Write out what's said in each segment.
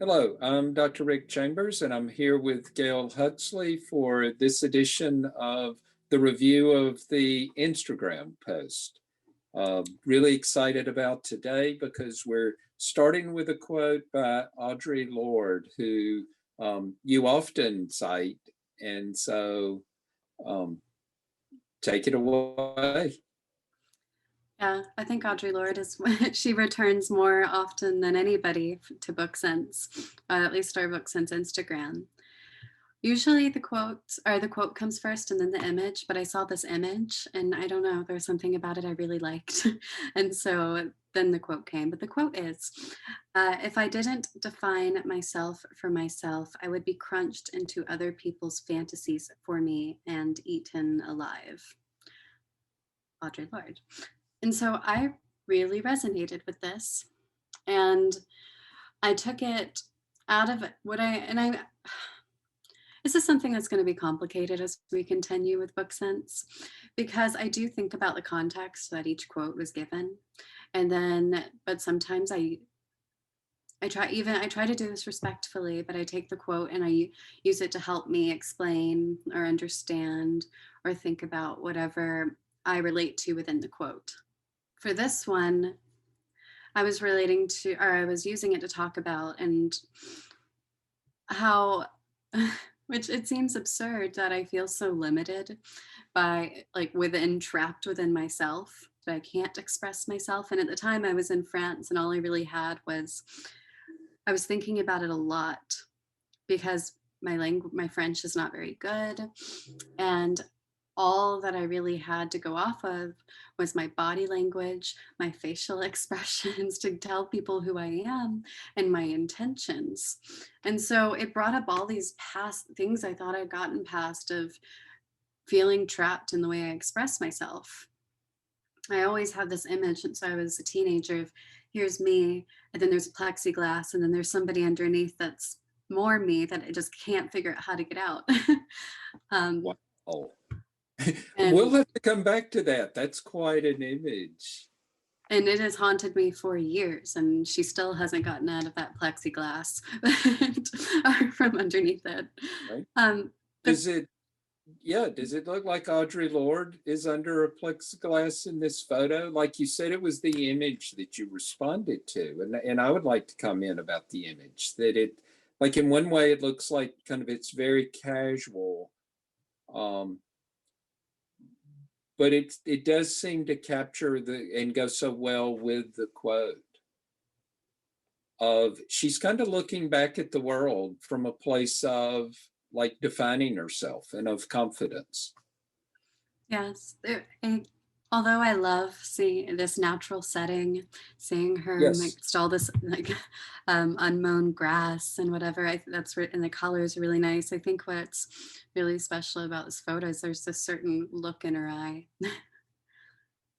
Hello, I'm Dr. Rick Chambers, and I'm here with Gail Huxley for this edition of the review of the Instagram post. Really excited about today because we're starting with a quote by Audre Lorde, who you often cite, and so take it away. Yeah, I think Audre Lorde is she returns more often than anybody to BookSense, at least our BookSense Instagram. Usually the quote comes first and then the image, but I saw this image and I don't know, there's something about it I really liked. And so then the quote came, but the quote is, if I didn't define myself for myself, I would be crunched into other people's fantasies for me and eaten alive. Audre Lorde. And so I really resonated with this. And I took it out of this is something that's going to be complicated as we continue with BookSense, because I do think about the context that each quote was given. And then, but sometimes I try to do this respectfully, but I take the quote and I use it to help me explain or understand or think about whatever I relate to within the quote. For this one, I was using it to talk about and how, which it seems absurd that I feel so limited by trapped within myself, that I can't express myself. And at the time I was in France and all I really had was, I was thinking about it a lot because my French is not very good. And all that I really had to go off of was my body language, my facial expressions to tell people who I am and my intentions. And so it brought up all these past things I thought I'd gotten past of feeling trapped in the way I express myself. I always had this image since I was a teenager of here's me, and then there's plexiglass, and then there's somebody underneath that's more me that I just can't figure out how to get out. Wow. And We'll have to come back to that. That's quite an image. And it has haunted me for years, and she still hasn't gotten out of that plexiglass from underneath it. Right? Does it look like Audre Lorde is under a plexiglass in this photo? Like you said, it was the image that you responded to. And I would like to comment about the image, that it, like in one way, it looks like kind of it's very casual. But it does seem to capture and go so well with the quote of she's kind of looking back at the world from a place of like defining herself and of confidence. Yes, although I love seeing this natural setting, seeing her Yes. amidst all this unmown grass and whatever, and the colors are really nice. I think what's really special about this photo is there's a certain look in her eye.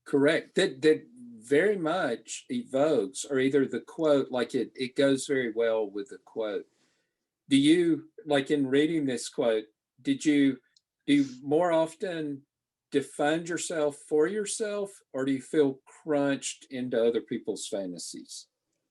Correct. That very much evokes, or either the quote, like it goes very well with the quote. Do you, like in reading this quote, do you more often define yourself for yourself, or do you feel crunched into other people's fantasies?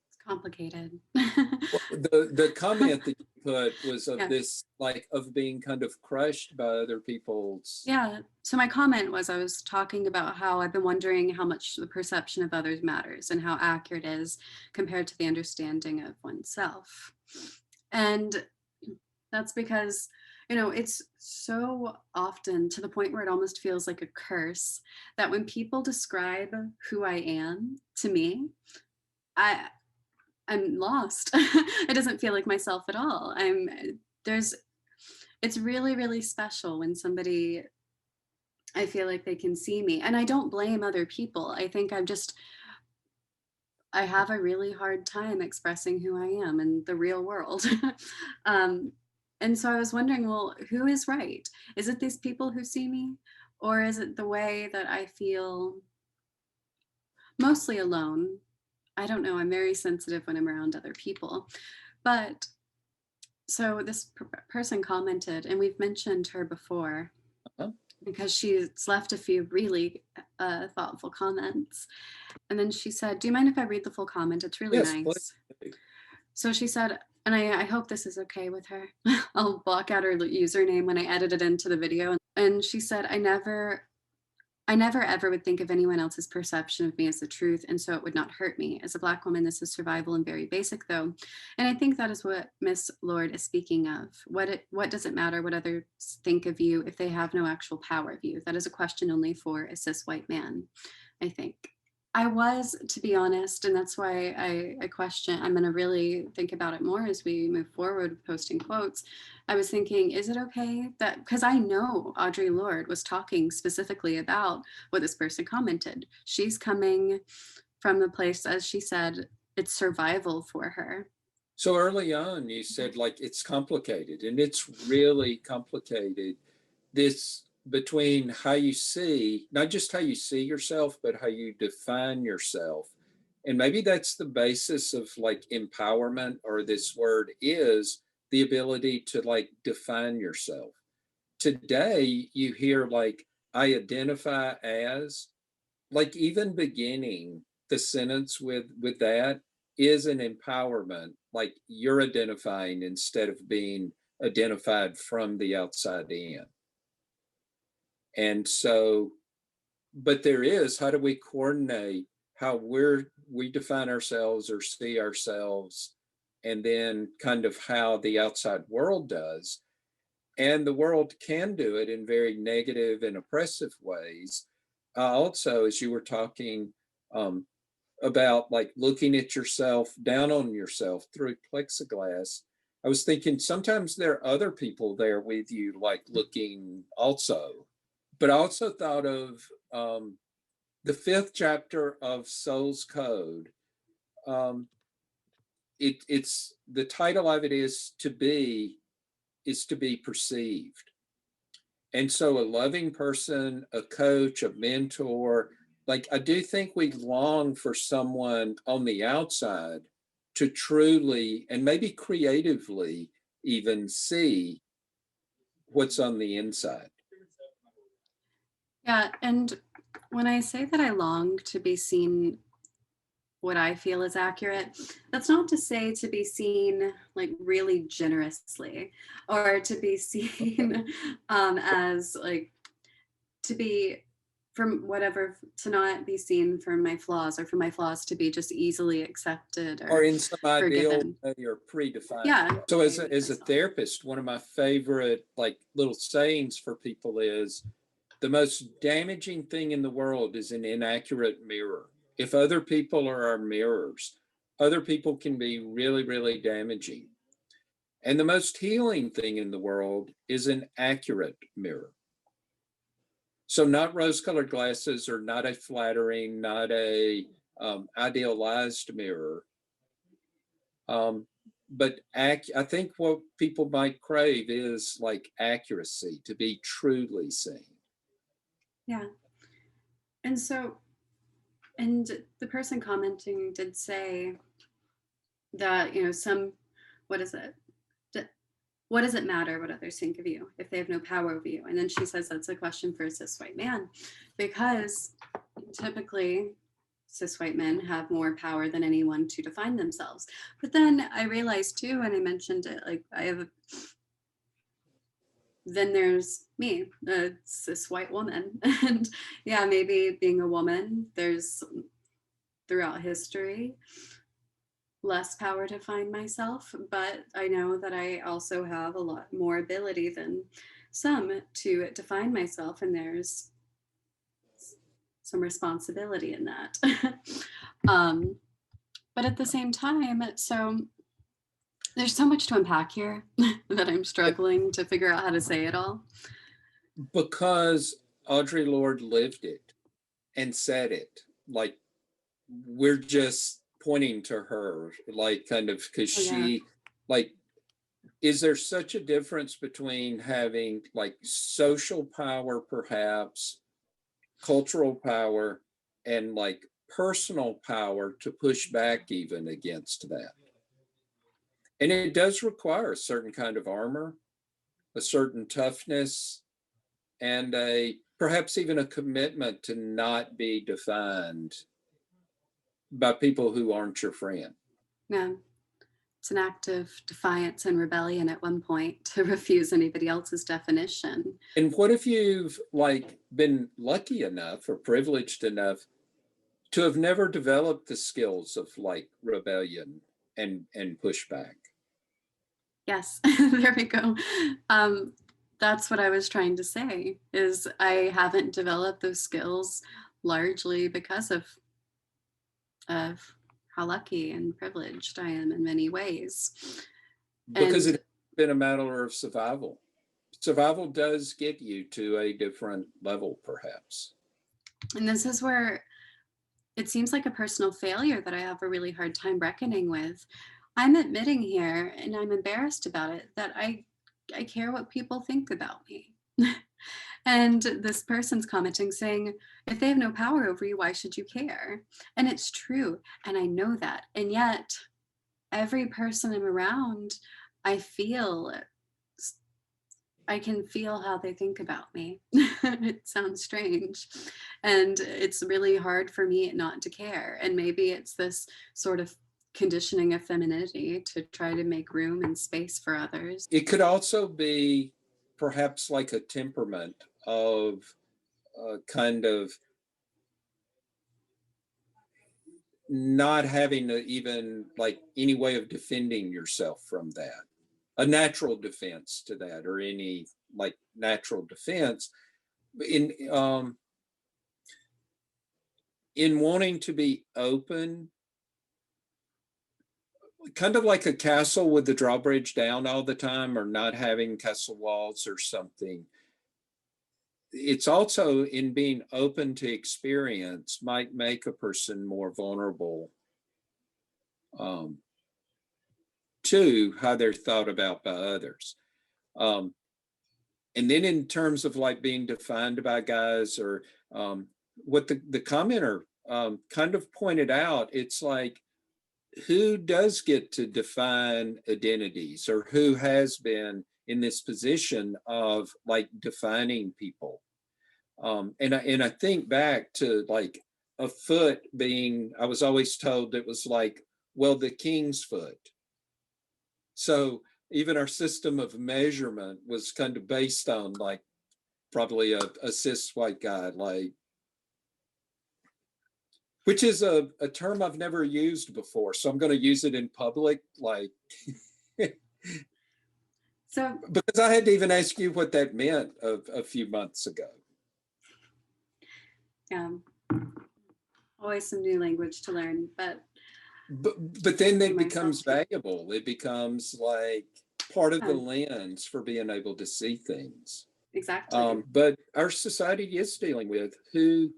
It's complicated. Well, the comment that you put was of Yeah. this, like of being kind of crushed by other people's. Yeah. So my comment was I was talking about how I've been wondering how much the perception of others matters and how accurate it is compared to the understanding of oneself. And that's because, it's so often to the point where it almost feels like a curse that when people describe who I am to me, I'm lost. It doesn't feel like myself at all. It's really, really special when somebody, I feel like they can see me. And I don't blame other people. I think I have a really hard time expressing who I am in the real world. And so I was wondering, well, who is right? Is it these people who see me? Or is it the way that I feel mostly alone? I don't know. I'm very sensitive when I'm around other people. But so this person commented, and we've mentioned her before because she's left a few really thoughtful comments. And then she said, do you mind if I read the full comment? It's really Yes, nice. please. So she said, And I hope this is okay with her. I'll block out her username when I edit it into the video. And she said, I never ever would think of anyone else's perception of me as the truth, and so it would not hurt me. As a Black woman, this is survival and very basic, though. And I think that is what Miss Lorde is speaking of. What does it matter what others think of you if they have no actual power of you? That is a question only for a cis white man, I think. I was, to be honest, and that's why I question, I'm going to really think about it more as we move forward with posting quotes. I was thinking, is it okay that, because I know Audre Lorde was talking specifically about what this person commented. She's coming from the place, as she said, it's survival for her. So early on, you said like it's complicated, and it's really complicated. This between how you see, not just how you see yourself, but how you define yourself. And maybe that's the basis of like empowerment, or this word is the ability to like define yourself. Today, you hear like, I identify as, like even beginning the sentence with that is an empowerment, like you're identifying instead of being identified from the outside in. And so, but there is, how do we coordinate how we define ourselves or see ourselves, and then kind of how the outside world does. And the world can do it in very negative and oppressive ways. Also, as you were talking about like looking at yourself, down on yourself through plexiglass, I was thinking sometimes there are other people there with you, like looking also. But I also thought of the 5th chapter of Soul's Code. It's the title of it is to be perceived. And so a loving person, a coach, a mentor, like I do think we long for someone on the outside to truly and maybe creatively even see what's on the inside. Yeah, and when I say that I long to be seen what I feel is accurate, that's not to say to be seen like really generously, or to be seen as like, to be from whatever, to not be seen for my flaws, or for my flaws to be just easily accepted Or or in some ideal forgiven. way or predefined. Yeah. So as a therapist, one of my favorite like little sayings for people is, the most damaging thing in the world is an inaccurate mirror. If other people are our mirrors, other people can be really, really damaging. And the most healing thing in the world is an accurate mirror. So not rose-colored glasses, or not a flattering, not a idealized mirror. But I think what people might crave is like accuracy, to be truly seen. Yeah. And so, and the person commenting did say that, you know, what is it? What does it matter what others think of you if they have no power over you? And then she says that's a question for a cis white man, because typically cis white men have more power than anyone to define themselves. But then I realized too, and I mentioned it, like then there's me, a cis white woman. And yeah, maybe being a woman, there's throughout history less power to find myself, but I know that I also have a lot more ability than some to define myself, and there's some responsibility in that. But at the same time, so there's so much to unpack here that I'm struggling to figure out how to say it all. Because Audre Lorde lived it and said it, like we're just pointing to her, like kind of because she, like, is there such a difference between having like social power, perhaps cultural power, and like personal power to push back even against that? And it does require a certain kind of armor, a certain toughness, and a perhaps even a commitment to not be defined by people who aren't your friend. Yeah. It's an act of defiance and rebellion at one point to refuse anybody else's definition. And what if you've like been lucky enough or privileged enough to have never developed the skills of like rebellion and pushback? Yes, there we go. That's what I was trying to say, is I haven't developed those skills largely because of how lucky and privileged I am in many ways. Because And it's been a matter of survival. Survival does get you to a different level, perhaps. and this is where it seems like a personal failure that I have a really hard time reckoning with. I'm admitting here, and I'm embarrassed about it, that I care what people think about me. And this person's commenting saying, if they have no power over you, why should you care? And it's true. And I know that. And yet, every person I'm around, I can feel how they think about me. It sounds strange. And it's really hard for me not to care. And maybe it's this sort of conditioning of femininity to try to make room and space for others. It could also be perhaps like a temperament of kind of not having even like any way of defending yourself from that, a natural defense to that, or any like natural defense in wanting to be open, kind of like a castle with the drawbridge down all the time, or not having castle walls or something. It's also in being open to experience might make a person more vulnerable to how they're thought about by others. And then in terms of like being defined by guys, or what the commenter kind of pointed out, it's like, who does get to define identities, or who has been in this position of like defining people? And I think back to like a foot being, I was always told it was like, well, the king's foot. So even our system of measurement was kind of based on like probably a cis white guy, like, which is a term I've never used before. So I'm going to use it in public, like, So, because I had to even ask you what that meant a few months ago. yeah, always some new language to learn, But then it becomes valuable. It becomes like part of the lens for being able to see things. Exactly. But our society is dealing with who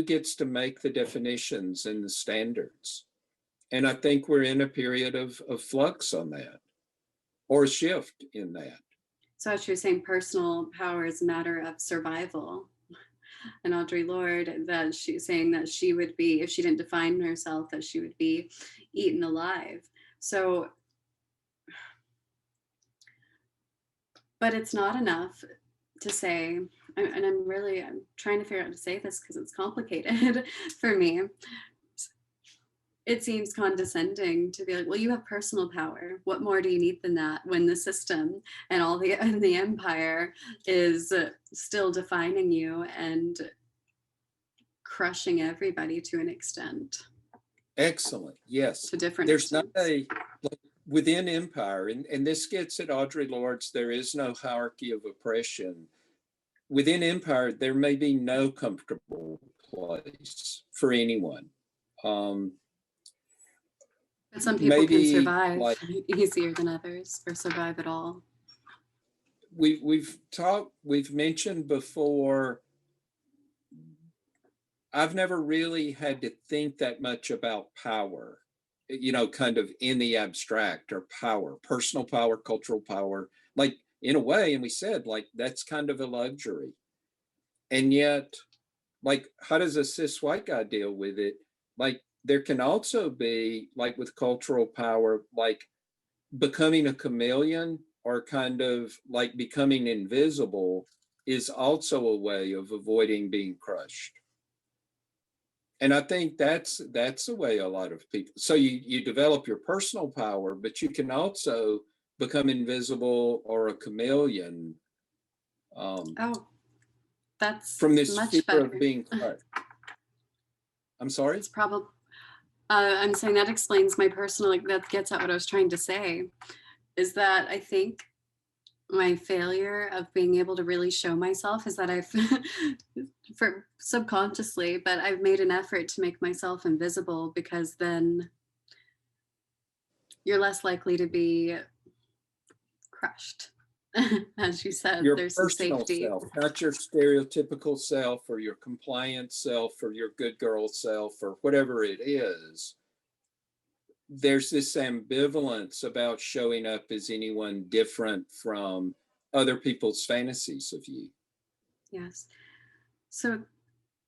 gets to make the definitions and the standards. And I think we're in a period of flux on that, or a shift in that. So as you're saying, personal power is a matter of survival. And Audre Lorde, that she's saying that she would be, if she didn't define herself, that she would be eaten alive. So, but it's not enough to say, and I'm trying to figure out how to say this because it's complicated for me. It seems condescending to be like, well, you have personal power. What more do you need than that, when the system and the empire is still defining you and crushing everybody to an extent? Excellent. Yes. To different There's extents. not within empire, and this gets at Audre Lorde's, there is no hierarchy of oppression. Within empire, there may be no comfortable place for anyone. But some people can survive easier than others, or survive at all. We've mentioned before, I've never really had to think that much about power, kind of in the abstract, or power, personal power, cultural power, like in a way. And we said, like, that's kind of a luxury. And yet, like, how does a cis white guy deal with it? Like, there can also be, like with cultural power, like becoming a chameleon, or kind of like becoming invisible, is also a way of avoiding being crushed. And I think that's the way a lot of people, so you develop your personal power, but you can also become invisible or a chameleon, um, Oh, that's from this fear much of better. being crushed. I'm sorry? It's probably, I'm saying that explains my personal, like that gets at what I was trying to say, is that I think my failure of being able to really show myself is that I've for subconsciously, but I've made an effort to make myself invisible because then you're less likely to be crushed. As you said, Your there's some personal safety. self, not your stereotypical self or your compliant self or your good girl self or whatever it is. There's this ambivalence about showing up as anyone different from other people's fantasies of you. Yes. So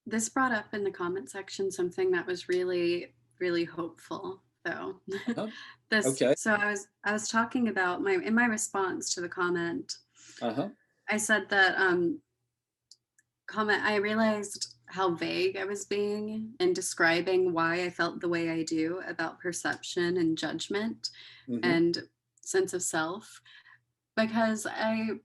this brought up in the comment section something that was really, really hopeful, though. Uh-huh. This, Okay. so I was talking about my in my response to the comment, Uh-huh. I said that comment, I realized how vague I was being in describing why I felt the way I do about perception and judgment Mm-hmm. and sense of self, because I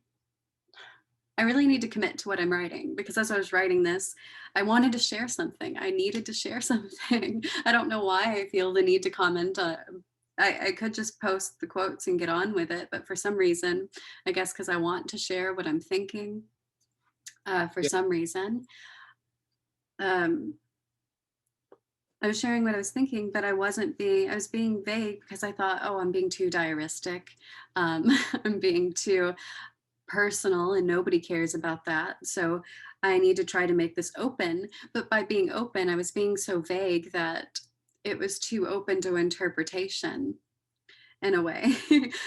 really need to commit to what I'm writing, because as I was writing this, I wanted to share something. I needed to share something. I don't know why I feel the need to comment. I could just post the quotes and get on with it, but for some reason, I guess because I want to share what I'm thinking, for Yeah. some reason, um, I was sharing what I was thinking, but I was being vague because I thought, oh, I'm being too diaristic. Um, I'm being too personal and nobody cares about that. So I need to try to make this open. But by being open, I was being so vague that it was too open to interpretation in a way.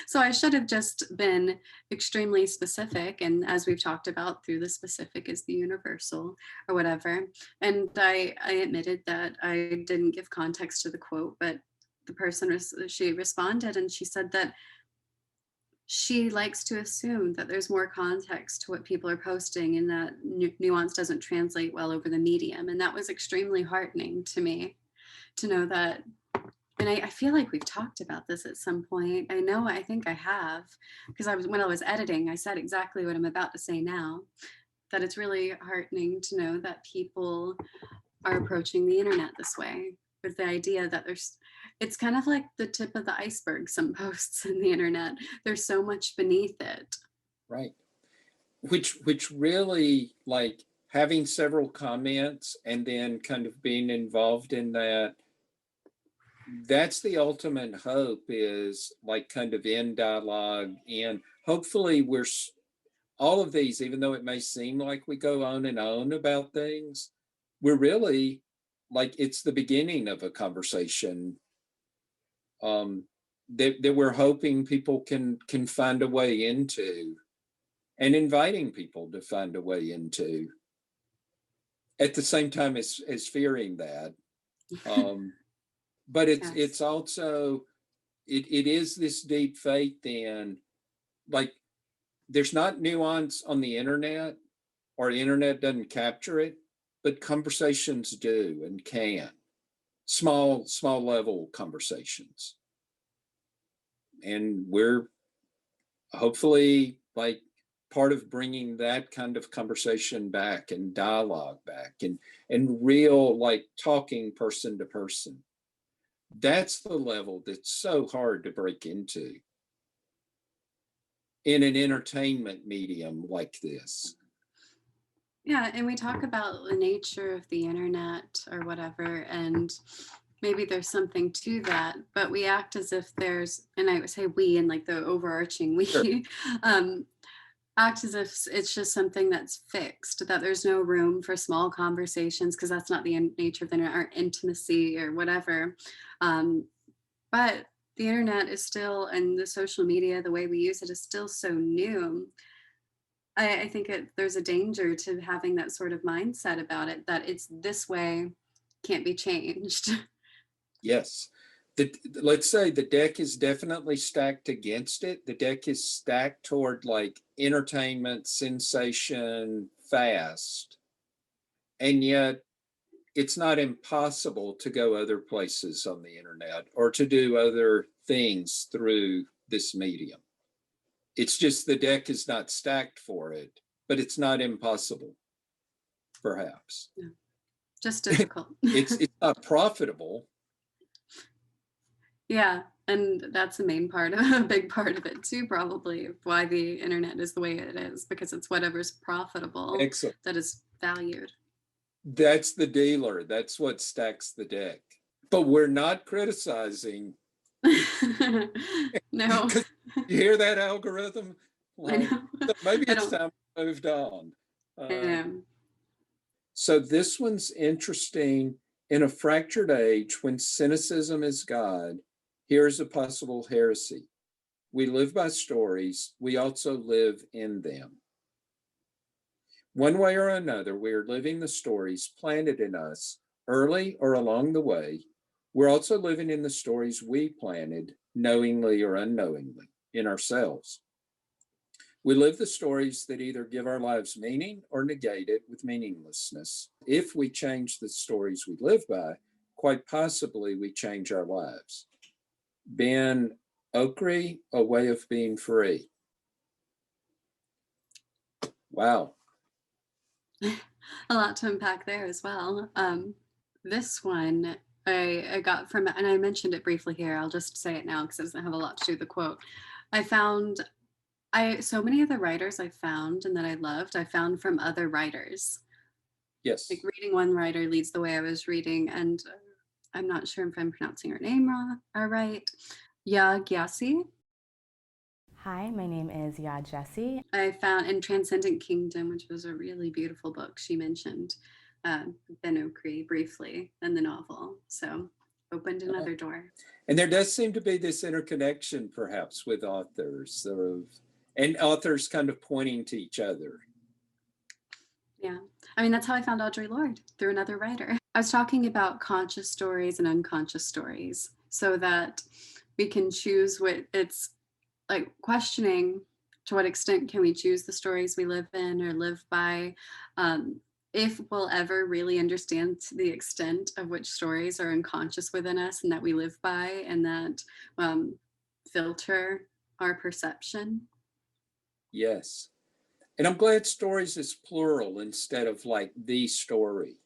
So I should have just been extremely specific. And as we've talked about, through the specific is the universal or whatever. And I admitted that I didn't give context to the quote, but the person she responded and she said that she likes to assume that there's more context to what people are posting and that nuance doesn't translate well over the medium. And that was extremely heartening to me to know that. And I feel like we've talked about this at some point. I think I have, because when I was editing, I said exactly what I'm about to say now, that it's really heartening to know that people are approaching the internet this way, with the idea that it's kind of like the tip of the iceberg, some posts in the internet. There's so much beneath it. Right. Which really, like, having several comments and then kind of being involved in that, that's the ultimate hope, is like kind of in dialogue. And hopefully all of these, even though it may seem like we go on and on about things, we're really, like, it's the beginning of a conversation, that we're hoping people can find a way into, and inviting people to find a way into, at the same time as fearing that. Um, but Yes. it's also, it is this deep faith in, like, there's not nuance on the internet, or the internet doesn't capture it, but conversations do and can. Small level conversations. And we're hopefully, like, part of bringing that kind of conversation back and dialogue back, and real, like, talking person to person. That's the level that's so hard to break into in an entertainment medium like this. Yeah, and we talk about the nature of the internet or whatever, and maybe there's something to that, but we act as if there's, and I would say we and like the overarching Sure. we, um, act as if it's just something that's fixed, that there's no room for small conversations because that's not the nature of the internet, or intimacy or whatever. Um, but the internet is still, and the social media, the way we use it is still so new. I think there's a danger to having that sort of mindset about it, that it's this way, can't be changed. Yes. Let's say the deck is definitely stacked against it. The deck is stacked toward, like, entertainment, sensation, fast. And yet it's not impossible to go other places on the internet or to do other things through this medium. It's just the deck is not stacked for it, but it's not impossible, perhaps. Yeah. Just difficult. It's not profitable. Yeah, and that's a big part of it too, probably, why the internet is the way it is, because it's whatever's profitable Excellent. that is valued. That's the dealer. That's what stacks the deck. But we're not criticizing. No. You hear that algorithm? Like, maybe it's time to move on. I know. So this one's interesting. In a fractured age, when cynicism is God, here's a possible heresy. We live by stories. We also live in them. One way or another, we are living the stories planted in us early or along the way. We're also living in the stories we planted, knowingly or unknowingly, in ourselves. We live the stories that either give our lives meaning or negate it with meaninglessness. If we change the stories we live by, quite possibly we change our lives. Ben Okri, A Way of Being Free. Wow. A lot to unpack there as well. This one I got from, and I mentioned it briefly here, I'll just say it now because it doesn't have a lot to do with the quote. So many of the writers I found and that I loved, I found from other writers. Yes. Like reading one writer leads the way I was reading, and I'm not sure if I'm pronouncing her name wrong or right. Ya Gyasi. Hi, my name is Ya Jessie. I found in Transcendent Kingdom, which was a really beautiful book, she mentioned Ben Okri briefly in the novel. So opened another door. And there does seem to be this interconnection, perhaps, with authors, and authors kind of pointing to each other. Yeah. I mean, that's how I found Audre Lorde, through another writer. I was talking about conscious stories and unconscious stories so that we can choose what it's like, questioning to what extent can we choose the stories we live in or live by. If we'll ever really understand the extent of which stories are unconscious within us and that we live by and that filter our perception. Yes. And I'm glad stories is plural instead of like the story.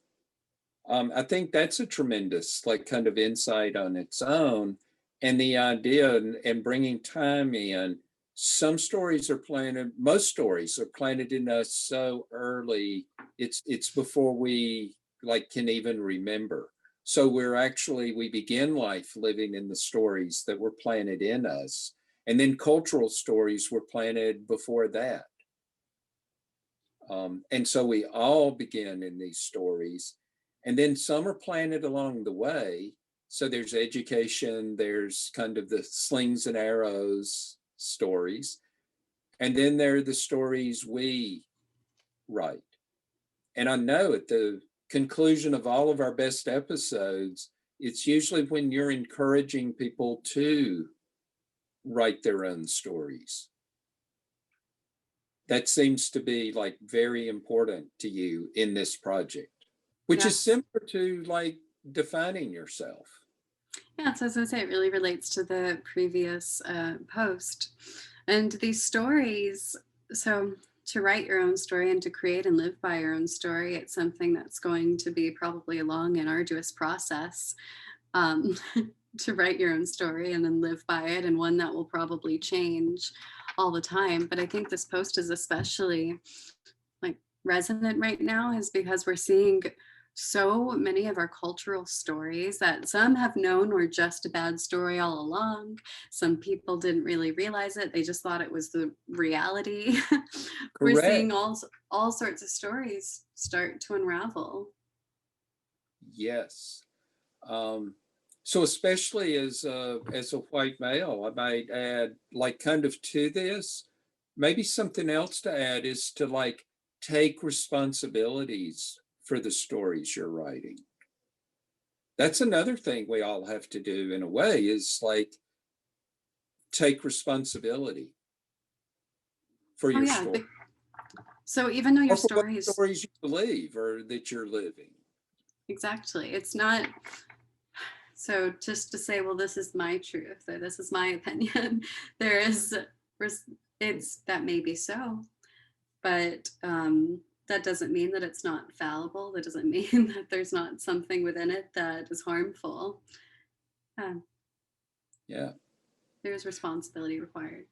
I think that's a tremendous like kind of insight on its own. And the idea and bringing time in, some stories are planted, most stories are planted in us so early, it's before we like can even remember. So we begin life living in the stories that were planted in us. And then cultural stories were planted before that. And so we all begin in these stories. And then some are planted along the way. So there's education, there's kind of the slings and arrows stories. And then there are the stories we write. And I know at the conclusion of all of our best episodes, it's usually when you're encouraging people to write their own stories. That seems to be like very important to you in this project, which is similar to like defining yourself. Yeah, so as I say, it really relates to the previous post. And these stories, so to write your own story and to create and live by your own story, it's something that's going to be probably a long and arduous process to write your own story and then live by it, and one that will probably change all the time. But I think this post is especially like resonant right now is because we're seeing so many of our cultural stories that some have known were just a bad story all along. Some people didn't really realize it. They just thought it was the reality. We're seeing all sorts of stories start to unravel. Yes. So especially as a white male, I might add like kind of to this, maybe something else to add is to like take responsibilities for the stories you're writing. That's another thing we all have to do in a way is like take responsibility for your story. So even though your stories you believe or that you're living. exactly. It's not, so just to say, well, this is my truth, or this is my opinion, there is, that may be so, but that doesn't mean that it's not fallible. That doesn't mean that there's not something within it that is harmful. Yeah. There's responsibility required.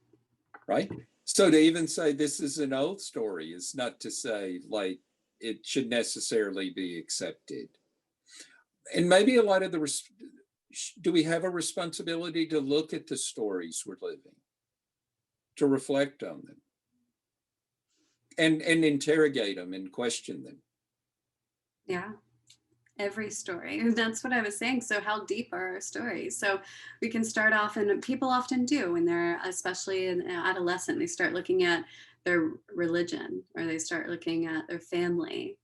Right. So to even say this is an old story is not to say like it should necessarily be accepted. And maybe a lot of do we have a responsibility to look at the stories we're living, to reflect on them, and interrogate them and question them? Yeah, every story. And that's what I was saying. So how deep are our stories? So we can start off, and people often do when they're, especially in adolescent, they start looking at their religion, or they start looking at their family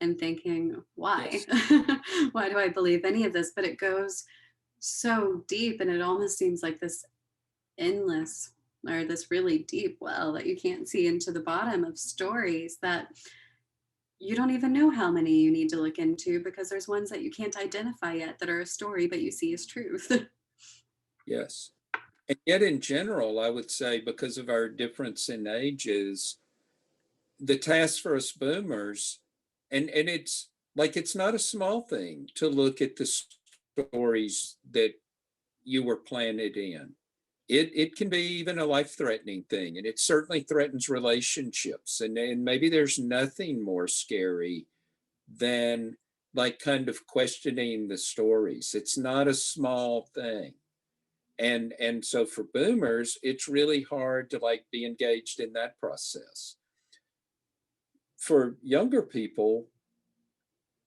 and thinking, why? Yes. Why do I believe any of this? But it goes so deep, and it almost seems like this endless, or this really deep well that you can't see into the bottom of stories that you don't even know how many you need to look into, because there's ones that you can't identify yet that are a story but you see as truth. Yes. And yet in general, I would say because of our difference in ages, the task for us boomers, and it's like it's not a small thing to look at the stories that you were planted in. It can be even a life-threatening thing, and it certainly threatens relationships. And maybe there's nothing more scary than like kind of questioning the stories. It's not a small thing. And so for boomers, it's really hard to like be engaged in that process. For younger people,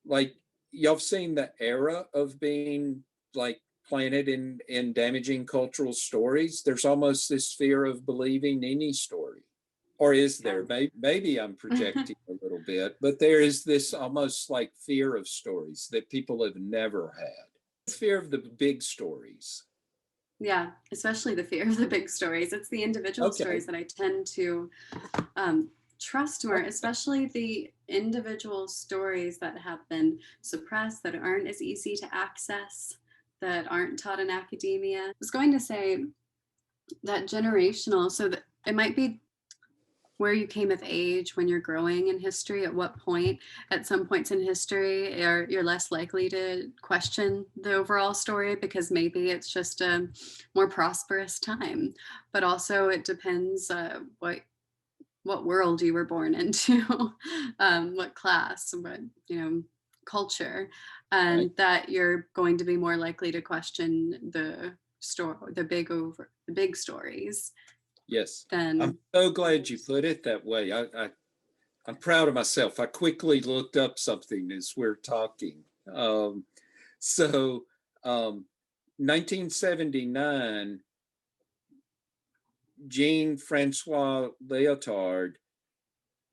like y'all have seen the era of being like planted in damaging cultural stories. There's almost this fear of believing any story. Or is there? Maybe I'm projecting a little bit, but there is this almost like fear of stories that people have never had. Fear of the big stories. Yeah, especially the fear of the big stories. It's the individual stories that I tend to trust more, especially the individual stories that have been suppressed, that aren't as easy to access, that aren't taught in academia. I was going to say that generational, so that it might be where you came of age when you're growing in history, at what point. At some points in history, you're less likely to question the overall story because maybe it's just a more prosperous time. But also it depends what world you were born into, what class, what culture, and Right. that you're going to be more likely to question the big stories. Yes. Then I'm so glad you put it that way. I'm proud of myself. I quickly looked up something as we're talking. So 1979, Jean-Francois Lyotard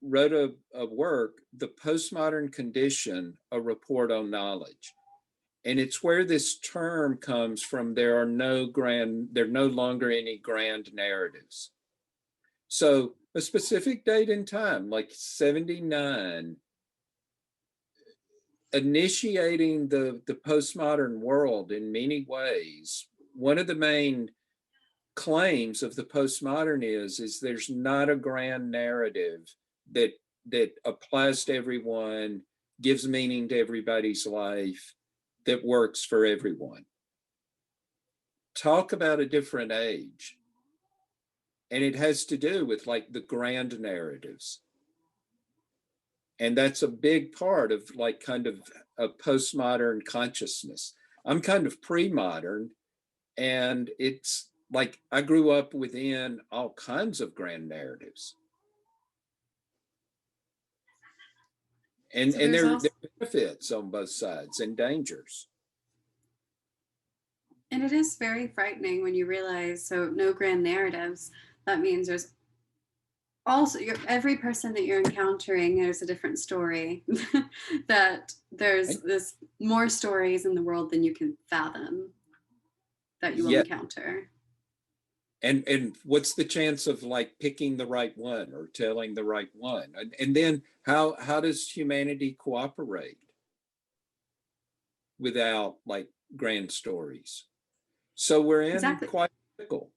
wrote a work, The Postmodern Condition, a Report on Knowledge. And it's where this term comes from. There are no longer any grand narratives. So a specific date and time, like 79, initiating the postmodern world in many ways. One of the main claims of the postmodern is there's not a grand narrative that applies to everyone, gives meaning to everybody's life, that works for everyone. Talk about a different age. And it has to do with like the grand narratives. And that's a big part of like kind of a postmodern consciousness. I'm kind of pre-modern, and it's like I grew up within all kinds of grand narratives. And so there are also, benefits on both sides and dangers. and it is very frightening when you realize, so no grand narratives, that means there's also every person that you're encountering, there's a different story. That there's this more stories in the world than you can fathom that you will encounter. And what's the chance of like picking the right one or telling the right one? And then how does humanity cooperate? without like grand stories. So we're in Exactly. quite a pickle.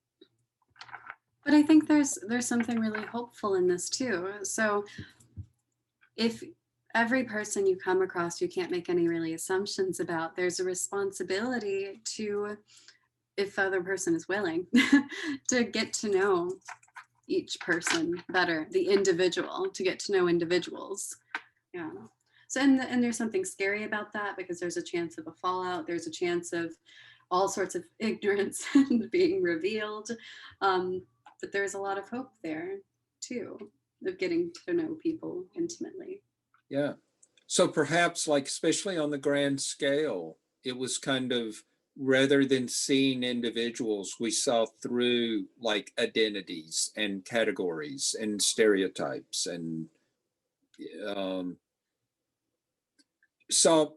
But I think there's something really hopeful in this too. So if every person you come across, you can't make any really assumptions about, there's a responsibility to, if the other person is willing, to get to know each person better, the individual, to get to know individuals. Yeah. So, and there's something scary about that, because there's a chance of a fallout. There's a chance of all sorts of ignorance being revealed. But there's a lot of hope there too, of getting to know people intimately. Yeah. So perhaps, like, especially on the grand scale, it was kind of, rather than seeing individuals, we saw through like identities and categories and stereotypes and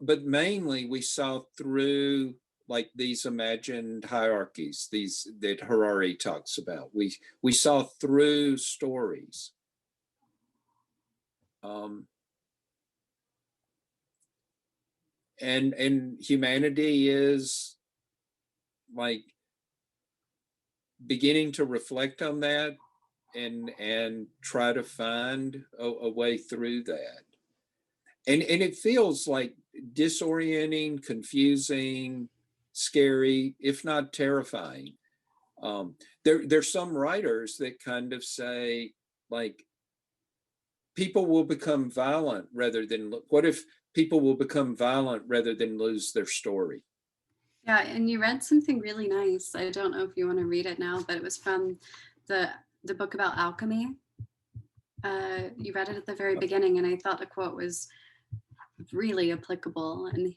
but mainly we saw through like these imagined hierarchies, these that Harari talks about. We saw through stories. And humanity is like beginning to reflect on that and try to find a way through that. And it feels like disorienting, confusing, scary, if not terrifying. There's some writers that kind of say, like, people will become violent rather than, what if people will become violent rather than lose their story? Yeah, and you read something really nice. I don't know if you want to read it now, but it was from the book about alchemy. You read it at the very beginning, and I thought the quote was really applicable and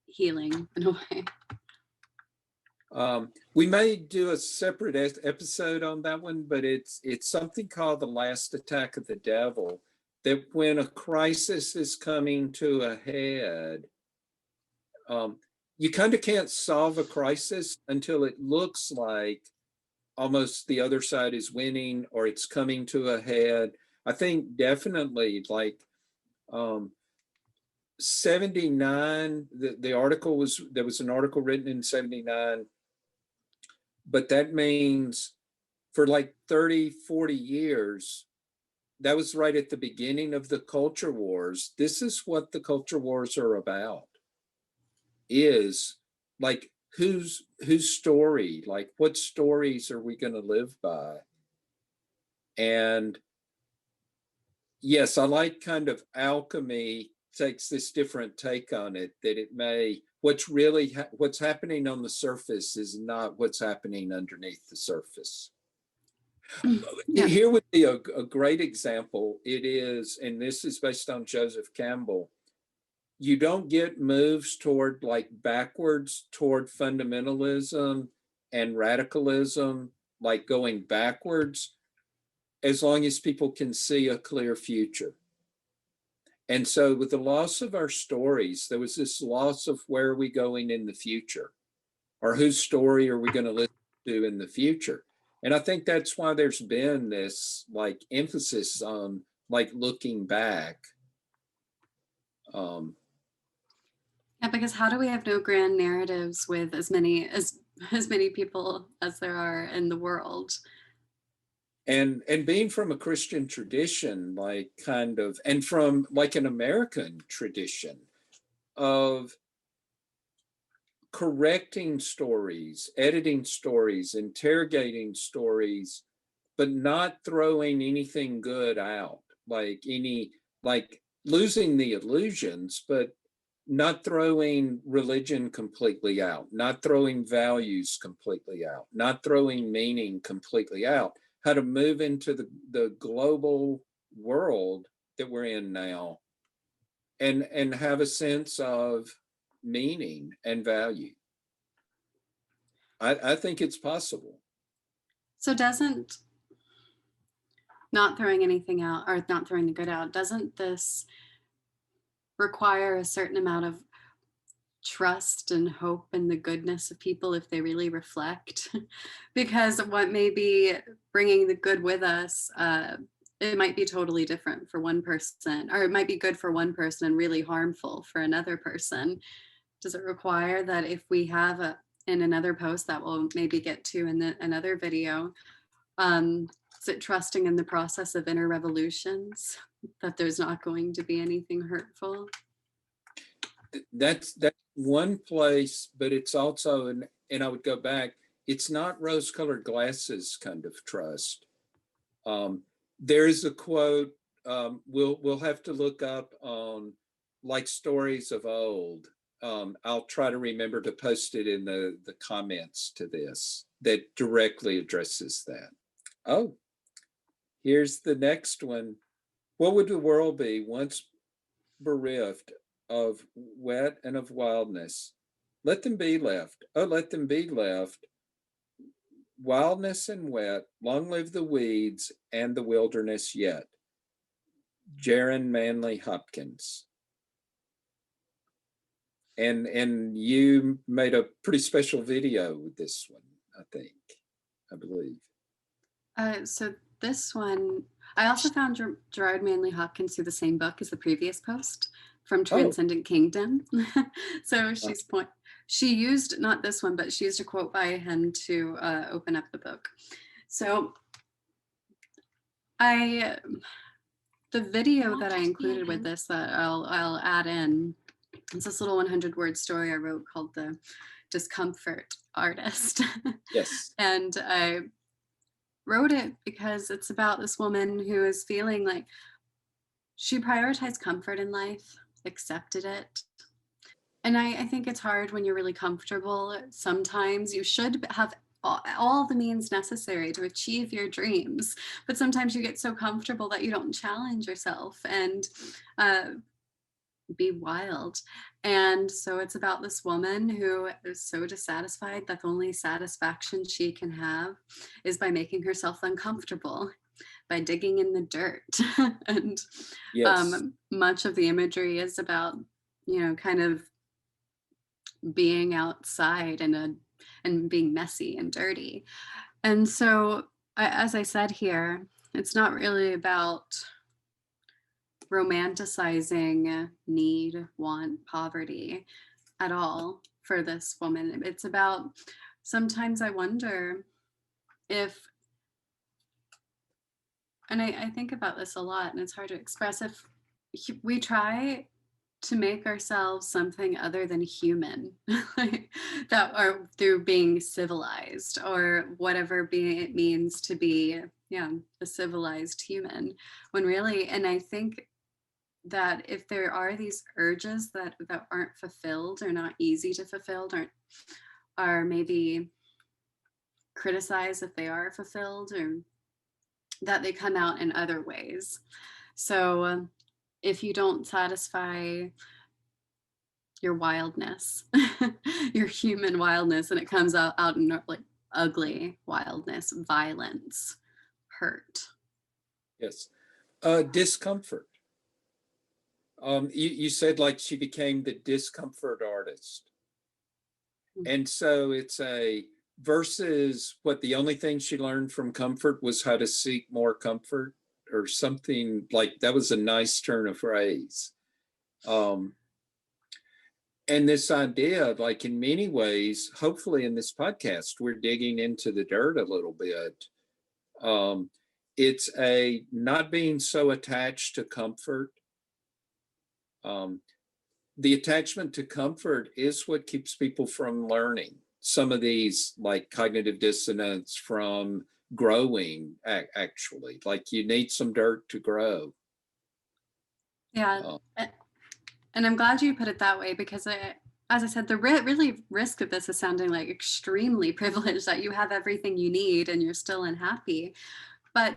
healing in a way. We may do a separate episode on that one, but it's something called The Last Attack of the Devil, that when a crisis is coming to a head, you kind of can't solve a crisis until it looks like almost the other side is winning or it's coming to a head. I think definitely like 79, the article was, there was an article written in 79, but that means for like 30, 40 years, that was right at the beginning of the culture wars. This is what the culture wars are about, is like whose story, like what stories are we going to live by? And yes, I like kind of alchemy takes this different take on it, that it may, what's really what's happening on the surface is not what's happening underneath the surface. Yeah. Here would be a great example. It is, and this is based on Joseph Campbell. You don't get moves toward like backwards toward fundamentalism and radicalism, like going backwards, as long as people can see a clear future. And so with the loss of our stories, there was this loss of where are we going in the future, or whose story are we going to listen to in the future? And I think that's why there's been this like emphasis on like looking back. Yeah, because how do we have no grand narratives with as many people as there are in the world? And being from a Christian tradition, like kind of, and from like an American tradition of correcting stories, editing stories, interrogating stories, but not throwing anything good out, like losing the illusions, but not throwing religion completely out, not throwing values completely out, not throwing meaning completely out. How to move into the global world that we're in now and have a sense of meaning and value. I think it's possible. So doesn't not throwing anything out, or not throwing the good out, doesn't this require a certain amount of trust and hope in the goodness of people if they really reflect? Because what may be bringing the good with us, it might be totally different for one person, or it might be good for one person and really harmful for another person. does it require that if we have in another post that we'll maybe get to in another video, is it trusting in the process of inner revolutions, that there's not going to be anything hurtful? That's one place, but it's also, and I would go back, it's not rose-colored glasses kind of trust. There is a quote, we'll have to look up on like stories of old. I'll try to remember to post it in the comments to this that directly addresses that. Oh, here's the next one. What would the world be once bereft of wet and of wildness? Let them be left. Oh, let them be left. Wildness and wet, long live the weeds and the wilderness yet. Gerard Manley Hopkins. And you made a pretty special video with this one, I believe. So this one, I also found Gerard Manley Hopkins through the same book as the previous post from Transcendent Kingdom. So she used, not this one, but she used a quote by him to open up the book. So the video that I included with this that I'll add in, it's this little 100-word story I wrote called The Discomfort Artist. Yes. And I wrote it because it's about this woman who is feeling like she prioritized comfort in life, accepted it. And I think it's hard when you're really comfortable. Sometimes you should have all the means necessary to achieve your dreams, but sometimes you get so comfortable that you don't challenge yourself and be wild. And so it's about this woman who is so dissatisfied that the only satisfaction she can have is by making herself uncomfortable, by digging in the dirt. And yes. Much of the imagery is about, kind of being outside and being messy and dirty. And so, as I said here, it's not really about romanticizing need, want, poverty at all for this woman. It's about, sometimes I wonder if, and I think about this a lot, and it's hard to express, if we try to make ourselves something other than human, that are through being civilized or whatever it means to be, a civilized human, when really, and I think that if there are these urges that aren't fulfilled or not easy to fulfill, are maybe criticized if they are fulfilled, or that they come out in other ways. So if you don't satisfy your wildness, your human wildness, and it comes out in like ugly wildness, violence, hurt. Yes. Discomfort. You said like she became the discomfort artist. And so it's a versus what the only thing she learned from comfort was how to seek more comfort, or something like that. Was a nice turn of phrase. And this idea, like in many ways, hopefully in this podcast, we're digging into the dirt a little bit. It's a not being so attached to comfort. The attachment to comfort is what keeps people from learning. Some of these, like cognitive dissonance, from growing, actually. Like you need some dirt to grow. Yeah. And I'm glad you put it that way, because as I said, the really risk of this is sounding like extremely privileged, that you have everything you need and you're still unhappy. But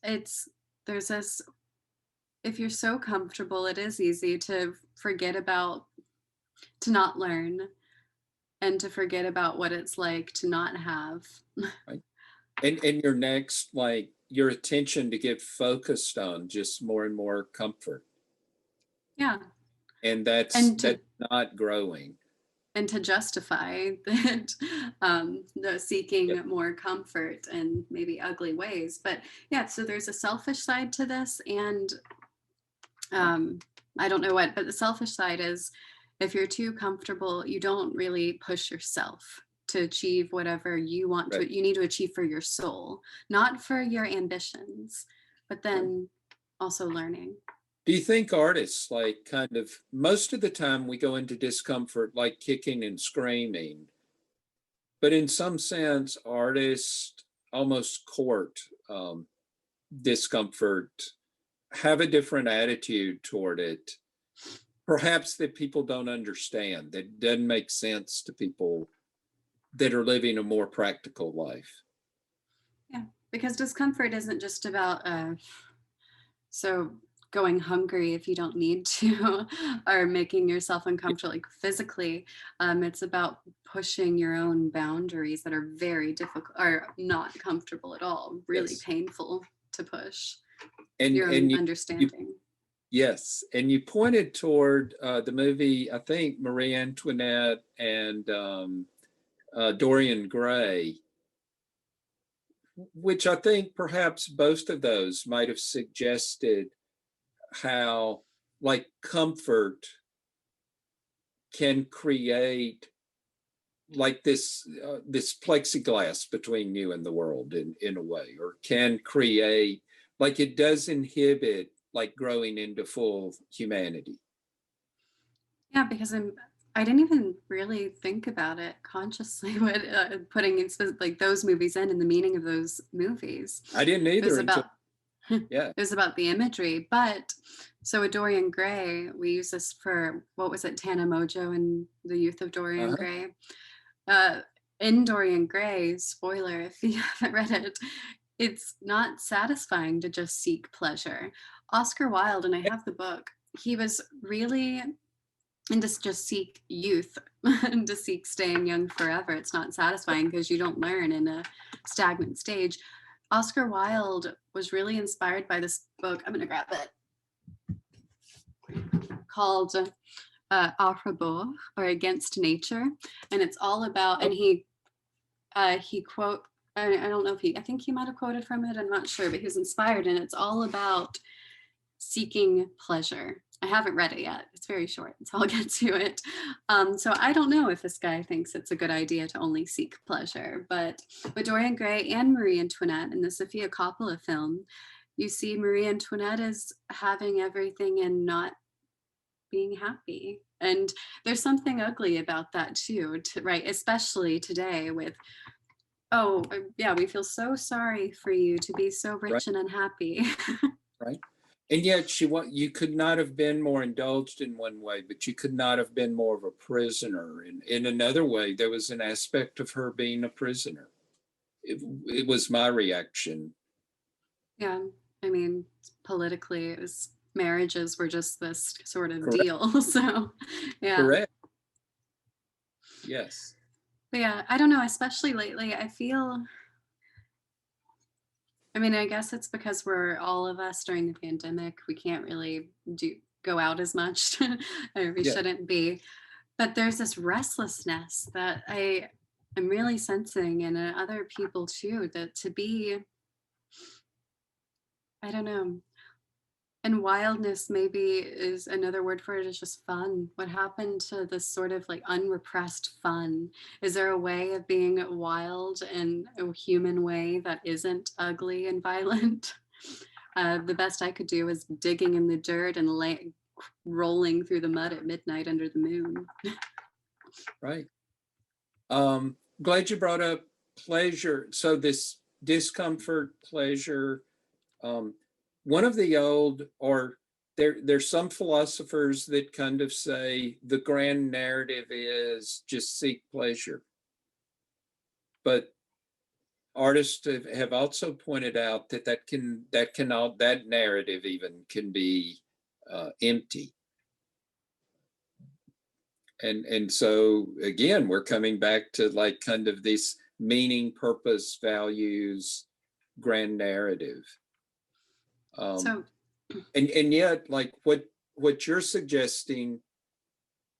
there's this, if you're so comfortable, it is easy to forget about, to not learn, and to forget about what it's like to not have. Right. And your next, like your attention to get focused on just more and more comfort. Yeah. And that's not growing. And to justify that, the seeking more comfort in maybe ugly ways. But yeah, so there's a selfish side to this, and I don't know what, but the selfish side is If you're too comfortable, you don't really push yourself to achieve whatever you want Right. to, you need to achieve for your soul, not for your ambitions, but then also learning. Do you think artists, like, kind of, most of the time we go into discomfort like kicking and screaming, but in some sense, artists almost court discomfort, have a different attitude toward it, perhaps that people don't understand, that doesn't make sense to people that are living a more practical life. Yeah, because discomfort isn't just about so going hungry if you don't need to, or making yourself uncomfortable, like physically. It's about pushing your own boundaries that are very difficult or not comfortable at all, really Yes. painful to push And your and own you, understanding. yes, and you pointed toward the movie, I think Marie Antoinette and Dorian Gray, which I think perhaps both of those might have suggested how, like, comfort can create like this plexiglass between you and the world in a way, or can create, like, it does inhibit like growing into full humanity. Yeah, because I didn't even really think about it consciously when putting in like those movies in and the meaning of those movies. I didn't It was either until about yeah. it was about the imagery. But so with Dorian Gray, we use this for, what was it, Tana Mojo and the Youth of Dorian Uh-huh. Gray. Uh, in Dorian Gray, spoiler if you haven't read it, it's not satisfying to just seek pleasure. Oscar Wilde, and I have the book, he was really, and just seek youth and to seek staying young forever. It's not satisfying because you don't learn in a stagnant stage. Oscar Wilde was really inspired by this book. I'm going to grab it, called Audre Lorde, or Against Nature. And it's all about, and he quote, I don't know if he, I think he might have quoted from it, I'm not sure, but he was inspired, and it's all about seeking pleasure. I haven't read it yet. It's very short, so I'll get to it. So I don't know if this guy thinks it's a good idea to only seek pleasure, but with Dorian Gray and Marie Antoinette in the Sofia Coppola film, you see Marie Antoinette is having everything and not being happy. And there's something ugly about that too, right? Especially today with, oh, yeah, we feel so sorry for you to be so Right, rich and unhappy. right. And yet you could not have been more indulged in one way, but you could not have been more of a prisoner. And in another way, there was an aspect of her being a prisoner. It was my reaction. Yeah, I mean, politically, it was, marriages were just this sort of Correct. deal. So, yeah. Correct. Yes. But yeah, I don't know, especially lately, I feel, I mean, I guess it's because we're all of us during the pandemic, we can't really go out as much, or we Yeah. shouldn't be. But there's this restlessness that am really sensing in other people too, that to be, I don't know. And wildness maybe is another word for it, is just fun. What happened to this sort of like unrepressed fun? Is there a way of being wild in a human way that isn't ugly and violent? The best I could do was digging in the dirt and rolling through the mud at midnight under the moon. Right. Glad you brought up pleasure. So this discomfort, pleasure, one of the old, or there's some philosophers that kind of say the grand narrative is just seek pleasure. But artists have also pointed out that that narrative even can be empty. And so again, we're coming back to like kind of this meaning, purpose, values, grand narrative. So And yet, like what you're suggesting,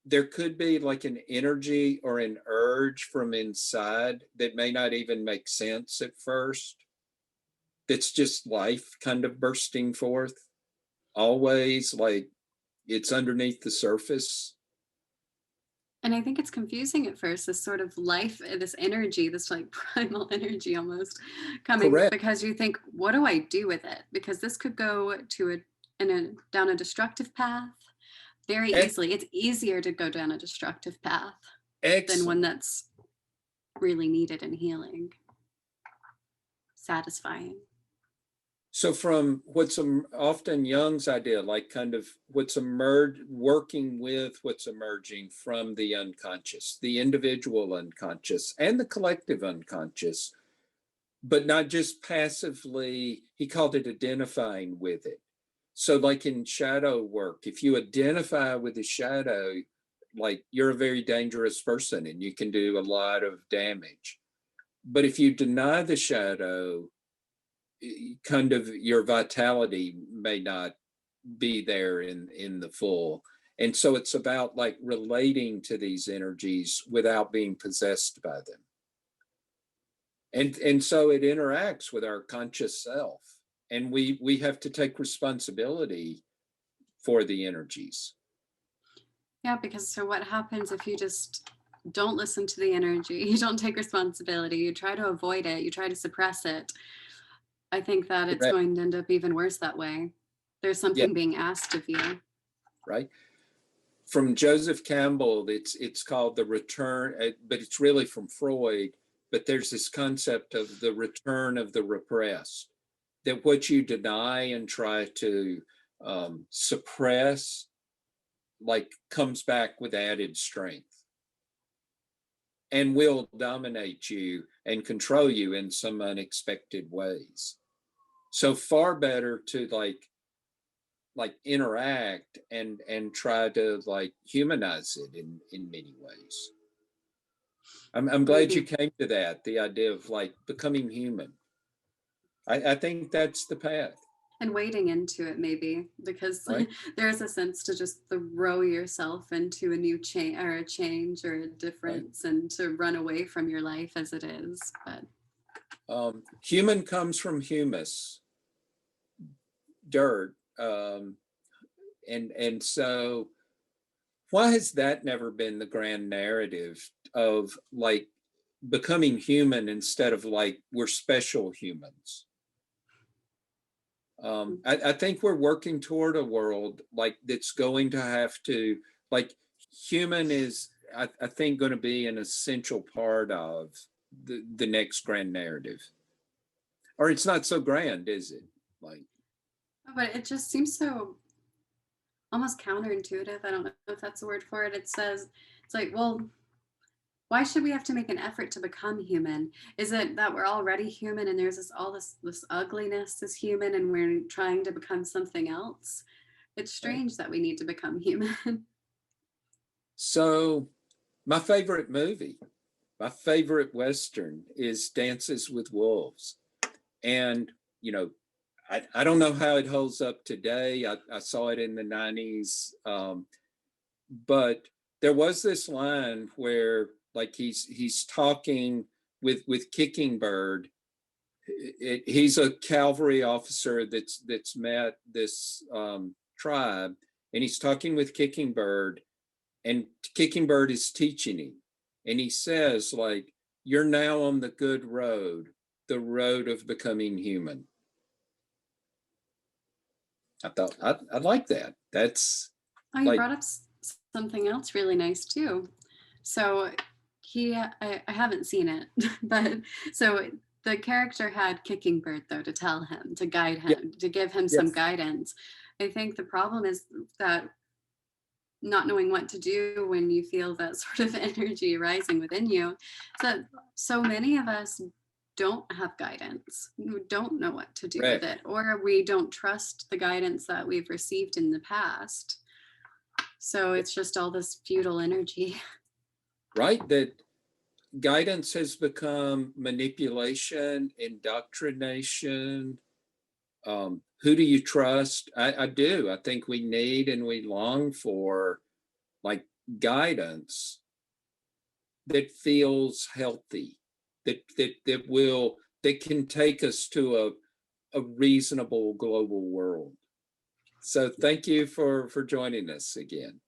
there could be like an energy or an urge from inside that may not even make sense at first. That's just life kind of bursting forth, always, like it's underneath the surface. And I think it's confusing at first, this sort of life, this energy, this like primal energy almost coming, Correct. because you think, what do I do with it? Because this could go to down a destructive path very easily. It's easier to go down a destructive path than one that's really needed and healing, satisfying. So from what's often Jung's idea, like kind of what's working with what's emerging from the unconscious, the individual unconscious and the collective unconscious, but not just passively, he called it identifying with it. So like in shadow work, if you identify with the shadow, like you're a very dangerous person and you can do a lot of damage. But if you deny the shadow, kind of your vitality may not be there in the full. And so it's about like relating to these energies without being possessed by them. And so it interacts with our conscious self. And we have to take responsibility for the energies. Yeah, because so what happens if you just don't listen to the energy, you don't take responsibility, you try to avoid it, you try to suppress it? I think that it's going to end up even worse that way. There's something being asked of you. Right. From Joseph Campbell, it's called The Return, but it's really from Freud. But there's this concept of the return of the repressed, that what you deny and try to suppress, like comes back with added strength and will dominate you and control you in some unexpected ways. So far better to like interact and try to like humanize it in many ways. I'm glad you came to that, the idea of like becoming human. I think that's the path. And wading into it, maybe, because right? there's a sense to just throw yourself into a new change or a change or a difference, and to run away from your life as it is. But human comes from humus, dirt, and so why has that never been the grand narrative of like becoming human instead of like we're special humans? I think we're working toward a world like that's going to have to, like human is, I think, going to be an essential part of the next grand narrative. Or it's not so grand, is it? Like, but it just seems so almost counterintuitive. I don't know if that's the word for it. It says, it's like, well, why should we have to make an effort to become human? Is it that we're already human and there's this ugliness as human and we're trying to become something else? It's strange that we need to become human. So my favorite movie, my favorite Western is Dances with Wolves. And, you know, I don't know how it holds up today. I saw it in the 90s. But there was this line where like he's talking with Kicking Bird. He's a cavalry officer that's met this tribe, and he's talking with Kicking Bird, and Kicking Bird is teaching him, and he says like, "You're now on the good road, the road of becoming human." I thought I like that. That's you brought up something else really nice too. So I haven't seen it, but so the character had Kicking Bird though to tell him, to guide him, to give him some guidance. I think the problem is that not knowing what to do when you feel that sort of energy rising within you. So many of us don't have guidance. We don't know what to do with it, or we don't trust the guidance that we've received in the past. So it's just all this futile energy. Right, that guidance has become manipulation, indoctrination. Who do you trust? I do. I think we need and we long for like guidance that feels healthy, that can take us to a reasonable global world. So thank you for joining us again.